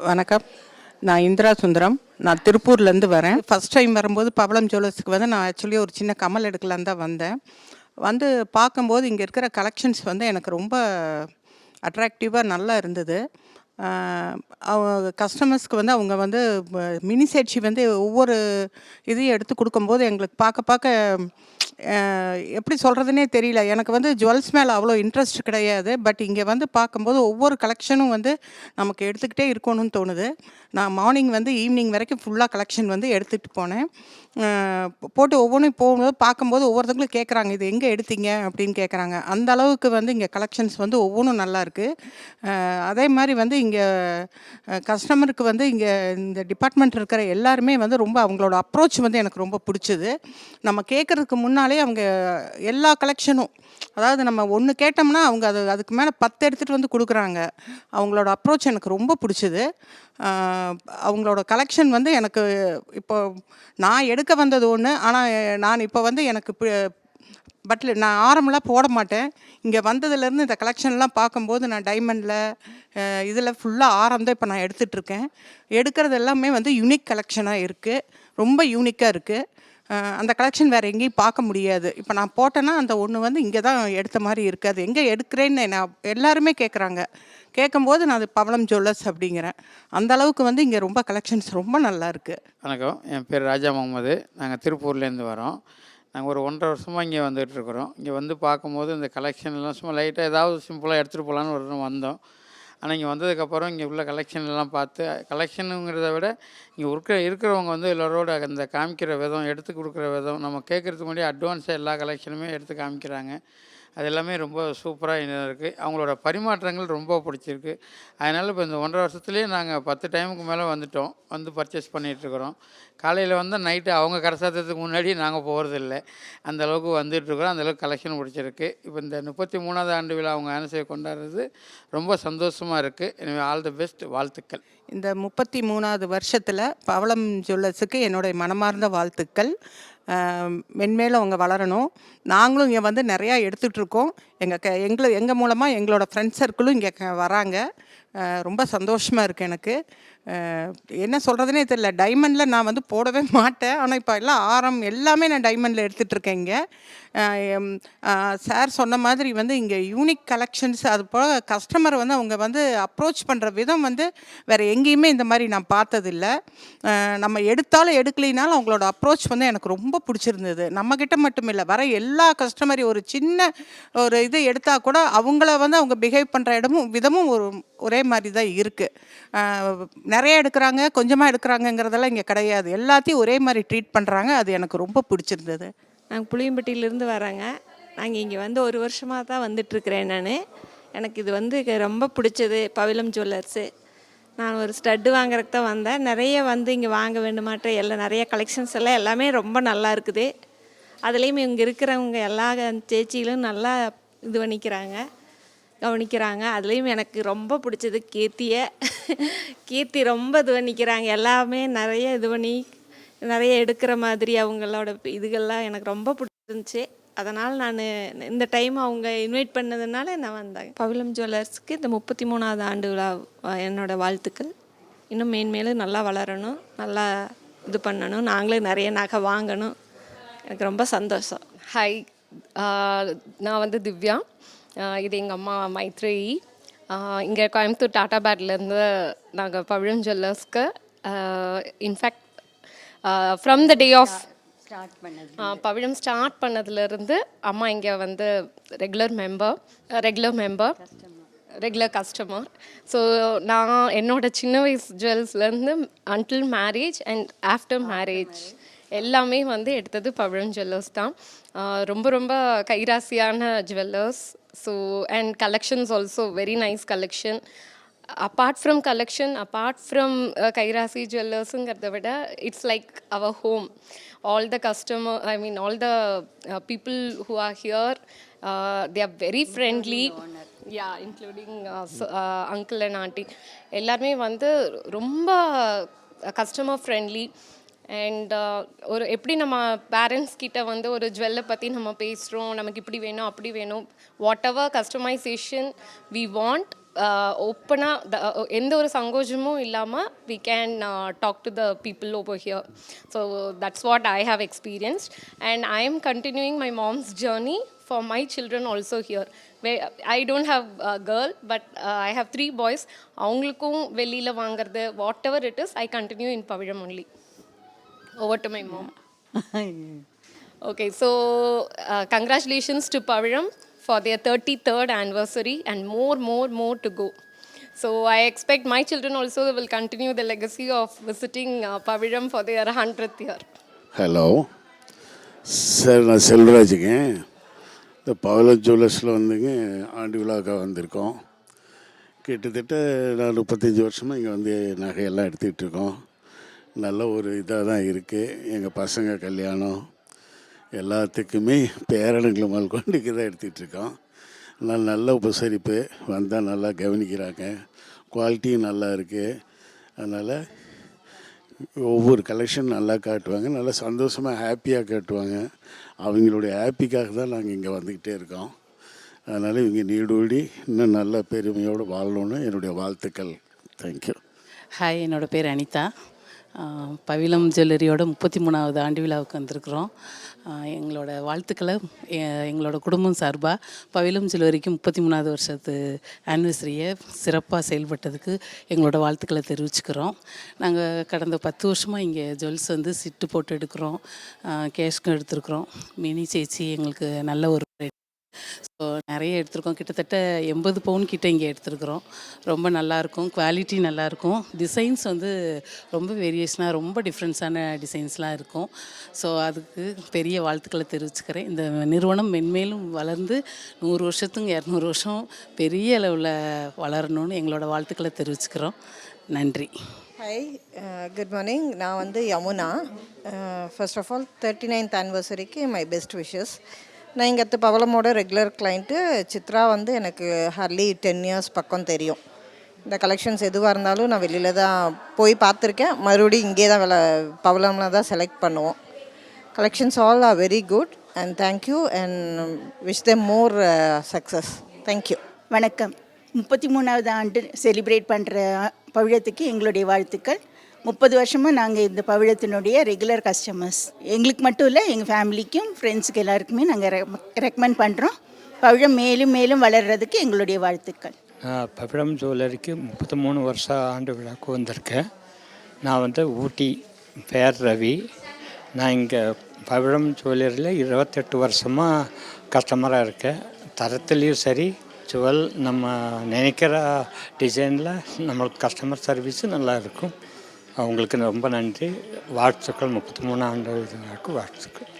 வணக்கம். நான் இந்திரா சுந்தரம். நான் திருப்பூர்லேருந்து வரேன். ஃபஸ்ட் டைம் வரும்போது பவளம் ஜுவல்லர்ஸ்க்கு வந்து நான் ஆக்சுவலி ஒரு சின்ன கம்மல் எடுக்கலான்னு தான் வந்தேன். வந்து பார்க்கும்போது இங்கே இருக்கிற கலெக்ஷன்ஸ் வந்து எனக்கு ரொம்ப அட்ராக்டிவாக நல்லா இருந்தது. அவங்க கஸ்டமர்ஸ்க்கு வந்து அவங்க வந்து மினி செட்ஷி வந்து ஒவ்வொரு இதையும் எடுத்து கொடுக்கும்போது எங்களுக்கு பார்க்க பார்க்க எப்படி சொல்கிறதுனே தெரியல. எனக்கு வந்து ஜுவல்ஸ் மேலே அவ்வளோ இன்ட்ரெஸ்ட் கிடையாது. பட் இங்கே வந்து பார்க்கும்போது ஒவ்வொரு கலெக்ஷனும் வந்து நமக்கு எடுத்துக்கிட்டே இருக்கணும்னு தோணுது. நான் மார்னிங் வந்து ஈவினிங் வரைக்கும் ஃபுல்லாக கலெக்ஷன் வந்து எடுத்துகிட்டு போனேன். போட்டு ஒவ்வொன்றும் போகும்போது பார்க்கும்போது ஒவ்வொருத்தங்களும் கேட்குறாங்க, இது எங்கே எடுத்தீங்க அப்படின்னு கேட்குறாங்க. அந்த அளவுக்கு வந்து இங்கே கலெக்ஷன்ஸ் வந்து ஒவ்வொன்றும் நல்லாயிருக்கு. அதே மாதிரி வந்து இங்கே கஸ்டமருக்கு வந்து இங்கே இந்த டிபார்ட்மெண்ட் இருக்கிற எல்லாருமே வந்து ரொம்ப அவங்களோட அப்ரோச் வந்து எனக்கு ரொம்ப பிடிச்சது. நம்ம கேட்குறதுக்கு முன்னாலே அவங்க எல்லா கலெக்ஷனும், அதாவது நம்ம ஒன்று கேட்டோம்னா அவங்க அதுக்கு மேலே 10 எடுத்துகிட்டு வந்து கொடுக்குறாங்க. அவங்களோட அப்ரோச் எனக்கு ரொம்ப பிடிச்சது. அவங்களோட கலெக்ஷன் வந்து எனக்கு இப்போ நான் எடுக்க வந்தது ஒன்று, ஆனால் நான் இப்போ வந்து எனக்கு பட்டில் நான் ஆரம்லாம் போட மாட்டேன். இங்கே வந்ததுலேருந்து இந்த கலெக்ஷன்லாம் பார்க்கும்போது நான் டைமண்டில் இதில் ஃபுல்லாக ஆரம் தான் இப்போ நான் எடுத்துகிட்ருக்கேன். எடுக்கிறது எல்லாமே வந்து யூனிக் கலெக்ஷனாக இருக்குது. ரொம்ப யூனிக்காக இருக்குது. அந்த கலெக்ஷன் வேறு எங்கேயும் பார்க்க முடியாது. இப்போ நான் போட்டேன்னா அந்த ஒன்று வந்து இங்கே தான் எடுத்த மாதிரி இருக்குது. அது எங்கே எடுக்கிறேன்னு நான் எல்லாருமே கேட்குறாங்க. கேட்கும்போது நான் அது பவளம் ஜுவல்லர்ஸ் அப்படிங்கிறேன். அந்த அளவுக்கு வந்து இங்கே ரொம்ப கலெக்ஷன்ஸ் ரொம்ப நல்லா இருக்குது. வணக்கம், என் பேர் ராஜா முகமது. நாங்கள் திருப்பூர்லேருந்து வரோம். நாங்கள் ஒரு 1.5 வருஷமாக இங்கே வந்துகிட்ருக்குறோம். இங்கே வந்து பார்க்கும்போது இந்த கலெக்ஷன்லாம் சும்மா லைட்டாக ஏதாவது சிம்பிளாக எடுத்துகிட்டு போகலான்னு ஒரு தடவை வந்தோம். ஆனால் இங்கே வந்ததுக்கப்புறம் இங்கே உள்ள கலெக்ஷன்லாம் பார்த்து, கலெக்ஷனுங்கிறத விட இங்கே இருக்கிறவங்க வந்து எல்லோரோட அந்த காமிக்கிற விதம், எடுத்து கொடுக்குற விதம், நம்ம கேட்குறதுக்கு முன்னாடி அட்வான்ஸாக எல்லா கலெக்ஷனுமே எடுத்து காமிக்கிறாங்க. அது எல்லாமே ரொம்ப சூப்பராக இருக்குது. அவங்களோட பரிமாற்றங்கள் ரொம்ப பிடிச்சிருக்கு. அதனால் இப்போ இந்த 1.5 வருஷத்துலேயே நாங்கள் 10 டைமுக்கு மேலே வந்துட்டோம். வந்து பர்ச்சேஸ் பண்ணிகிட்ருக்குறோம். காலையில் வந்தால் நைட்டு அவங்க கடை சாத்துறதுக்கு முன்னாடி நாங்கள் போகிறதில்ல. அந்தளவுக்கு வந்துட்டுருக்குறோம். அந்தளவுக்கு கலெக்ஷன் பிடிச்சிருக்கு. இப்போ இந்த 33வது ஆண்டு விழா அவங்க ஆனிவர்சரி கொண்டாடுறது ரொம்ப சந்தோஷமாக இருக்குது. எனவே ஆல் தி பெஸ்ட், வாழ்த்துக்கள். இந்த 33வது வருஷத்தில் பவளம் ஜுவல்லர்ஸுக்கு என்னுடைய மனமார்ந்த வாழ்த்துக்கள். மென்மேலும் அவங்க வளரணும். நாங்களும் இங்கே வந்து நிறையா எடுத்துகிட்ருக்கோம். எங்கள் மூலமாக எங்களோட ஃப்ரெண்ட்ஸ் சர்க்கிளும் இங்கே வராங்க. ரொம்ப சந்தோஷமாக இருக்குது எனக்கு. என்ன சொல்கிறதுனே தெரியல. டைமண்டில் நான் வந்து போடவே மாட்டேன். ஆனால் இப்போ எல்லாம் ஆரம் எல்லாமே நான் டைமண்டில் எடுத்துகிட்ருக்கேன் இங்கே. சார் சொன்ன மாதிரி வந்து இங்கே யூனிக் கலெக்ஷன்ஸ், அது போல் கஸ்டமர் வந்து அவங்க வந்து அப்ரோச் பண்ணுற விதம் வந்து வேறு எங்கேயுமே இந்த மாதிரி நான் பார்த்ததில்ல. நம்ம எடுத்தாலும் எடுக்கலினாலும் அவங்களோட அப்ரோச் வந்து எனக்கு ரொம்ப பிடிச்சிருந்தது. நம்மக்கிட்ட மட்டும் இல்லை, வர எல்லா கஸ்டமரையும் ஒரு சின்ன ஒரு இது எடுத்தால் கூட அவங்கள வந்து அவங்க பிஹேவ் பண்ணுற விதமும் ஒரே மாதிரி தான் இருக்குது. நிறைய எடுக்கிறாங்க, கொஞ்சமாக எடுக்கிறாங்கங்கிறதெல்லாம் இங்கே கிடையாது. எல்லாத்தையும் ஒரே மாதிரி ட்ரீட் பண்ணுறாங்க. அது எனக்கு ரொம்ப பிடிச்சிருந்தது. நாங்கள் புளியம்பட்டியிலேருந்து வராங்க. நாங்கள் இங்கே வந்து 1 வருஷமாக தான் வந்துட்டுருக்கிறேன் நான். எனக்கு இது வந்து ரொம்ப பிடிச்சது பவளம் ஜுவல்லர்ஸு. நான் ஒரு ஸ்டட்டு வாங்குறதுக்கு தான் வந்தேன். நிறைய வந்து இங்கே வாங்க வேண்டுமாட்ட எல்லாம் நிறைய கலெக்ஷன்ஸ் எல்லாம் எல்லாமே ரொம்ப நல்லா இருக்குது. அதுலேயும் இங்கே இருக்கிறவங்க எல்லா சேச்சிகளும் நல்லா இது கவனிக்கிறாங்க. அதுலேயும் எனக்கு ரொம்ப பிடிச்சது கீர்த்தி ரொம்ப இது பண்ணிக்கிறாங்க. எல்லாமே நிறைய இது பண்ணி நிறைய எடுக்கிற மாதிரி அவங்களோட இதுகள்லாம் எனக்கு ரொம்ப பிடிச்சிருந்துச்சி. அதனால் நான் இந்த டைம் அவங்க இன்வைட் பண்ணதுனால நான் வந்தேன். பவளம் ஜுவல்லர்ஸ்க்கு இந்த 33வது ஆண்டு விழா என்னோட வாழ்த்துக்கள். இன்னும் மேன்மேலும் நல்லா வளரணும், நல்லா இது பண்ணணும், நாங்களே நிறைய நகை வாங்கணும். எனக்கு ரொம்ப சந்தோஷம். ஹாய், நான் வந்து திவ்யா. இது எங்கள் அம்மா மைத்ரேயி. இங்கே கோயம்புத்தூர் டாடா பேட்லேருந்து நாங்கள் பவளம் ஜுவல்லர்ஸ்க்கு in fact from the day of Pavalam start பண்ணதுலேருந்து அம்மா இங்கே வந்து ரெகுலர் கஸ்டமர். ஸோ நான் என்னோடய சின்ன வயசு ஜுவல்ஸ்லேருந்து until marriage and after marriage எல்லாமே வந்து எடுத்தது பவளம் ஜுவல்லர்ஸ் தான். ரொம்ப ரொம்ப கைராசியான jewellers. So and collections also very nice collection. Apart from கைராசி ஜுவல்லர்ஸுங்கிறத விட it's like our home. All the customer, I mean all the people who are here, they are very friendly. Including uncle and aunty எல்லாருமே வந்து ரொம்ப customer friendly. And ஒரு எப்படி நம்ம parents கிட்ட வந்து ஒரு ஜுவல்லை பற்றி நம்ம பேசுகிறோம், நமக்கு இப்படி வேணும் அப்படி வேணும், whatever customisation we want, ஓப்பனாக எந்த ஒரு சங்கோஜமும் இல்லாமல் we can talk to the people over here. So that's what I have experienced, and I am continuing my mom's journey for my children also here. Where I don't have a girl, but I have 3 boys. அவங்களுக்கும் வெளியில் வாங்குறது whatever it is, I continue in Pavilam only. Over to my mom. Okay, so congratulations to Pavilam for their 33rd anniversary and more to go. So I expect my children also will continue the legacy of visiting Pavilam for their 100th year. Hello sir, நான் செல்வராஜுங்க. இந்த பவளம் ஜுவல்லர்ஸில் வந்துங்க ஆண்டு விழாக்காக வந்திருக்கோம். கிட்டத்தட்ட நான் 35 வருஷமாக இங்கே வந்து நகையெல்லாம் எடுத்துக்கிட்டு இருக்கோம். நல்ல ஒரு இதாக தான் இருக்குது. எங்கள் பசங்க கல்யாணம் எல்லாத்துக்குமே பேரனுங்களை முதல் கொண்டு இங்கே தான் எடுத்துகிட்ருக்கோம். நல்ல உபசரிப்பு, வந்தால் நல்லா கவனிக்கிறாங்க, குவாலிட்டியும் நல்லா இருக்குது. அதனால் ஒவ்வொரு கலெக்ஷன் நல்லா காட்டுவாங்க, நல்லா சந்தோஷமாக ஹாப்பியாக காட்டுவாங்க. அவங்களுடைய ஹாப்பிக்காக தான் நாங்கள் இங்கே வந்துக்கிட்டே இருக்கோம். அதனால் இவங்க நீடூடி இன்னும் நல்ல பெருமையோடு வாழணுன்னு என்னுடைய வாழ்த்துக்கள். தேங்க்யூ. ஹாய், என்னோடய பேர் அனிதா. பவிலம் ஜுவல்லரியோட 33வது ஆண்டு விழாவுக்கு வந்திருக்கிறோம். எங்களோட வாழ்த்துக்களை எங்களோட குடும்பம் சார்பாக பவிலம் ஜுவல்லரிக்கு 33வது வருஷத்து ஆனிவர்சரியை சிறப்பாக செயல்பட்டதுக்கு எங்களோட வாழ்த்துக்களை தெரிவிச்சுக்கிறோம். நாங்கள் கடந்த 10 வருஷமாக இங்கே ஜுவல்ஸ் வந்து சிட்டு போட்டு எடுக்கிறோம், கேஷ்க்கும் எடுத்துருக்குறோம். மினி சேச்சி எங்களுக்கு நல்ல ஒரு ஸோ நிறைய எடுத்திருக்கோம். கிட்டத்தட்ட 80 பவுன் கிட்ட இங்கே எடுத்துருக்குறோம். ரொம்ப நல்லாயிருக்கும், குவாலிட்டி நல்லாயிருக்கும். டிசைன்ஸ் வந்து ரொம்ப வேரியேஷனாக ரொம்ப டிஃப்ரெண்ட்ஸான டிசைன்ஸ்லாம் இருக்கும். ஸோ அதுக்கு பெரிய வாழ்த்துக்களை தெரிவிச்சுக்கிறேன். இந்த நிறுவனம் மென்மேலும் வளர்ந்து 100 வருஷத்துக்கு 200 வருஷம் பெரிய அளவில் வளரணும்னு எங்களோட வாழ்த்துக்களை தெரிவிச்சுக்கிறோம். நன்றி. Hi, good morning. நான் வந்து Yamuna. First of all 39th ஆனிவர்சரிக்கு மை பெஸ்ட் விஷஸ். நான் இங்கே பவளமோட ரெகுலர் கிளைண்ட்டு. சித்ரா வந்து எனக்கு ஹார்ட்லி 10 இயர்ஸ் பக்கம் தெரியும். இந்த கலெக்ஷன்ஸ் எதுவாக இருந்தாலும் நான் வெளியில் தான் போய் பார்த்துருக்கேன். மறுபடியும் இங்கே தான் பவளமில் தான் செலக்ட் பண்ணுவோம். Collections all are very good and thank you and wish them more success. Thank you. வணக்கம். 33வது ஆண்டு செலிப்ரேட் பண்ணுற பவிழத்துக்கு எங்களுடைய வாழ்த்துக்கள். 30 வருஷமாக நாங்கள் இந்த பவிழத்தினுடைய ரெகுலர் கஸ்டமர்ஸ். எங்களுக்கு மட்டும் இல்லை, எங்கள் ஃபேமிலிக்கும் ஃப்ரெண்ட்ஸுக்கு எல்லாருக்குமே நாங்கள் ரெக்கமெண்ட் பண்ணுறோம். பவிழம் மேலும் மேலும் வளர்கிறதுக்கு எங்களுடைய வாழ்த்துக்கள். பவிழம் ஜுவல்லரிக்கு 33 வருஷம் ஆண்டு விழாவுக்கு வந்திருக்கேன். நான் வந்து ஊட்டி, பேர் ரவி. நான் இங்கே பவிழம் ஜுவல்லரியில் 28 வருஷமாக கஸ்டமராக இருக்கேன். தரத்துலேயும் சரி, ஜுவல் நம்ம நினைக்கிற டிசைனில் நம்மளுக்கு கஸ்டமர் சர்வீஸு நல்லா இருக்கும். அவங்களுக்கு ரொம்ப நன்றி. வாழ்த்துக்கள். 33 ஆண்டு விழாவுக்கு வாழ்த்துக்கள்.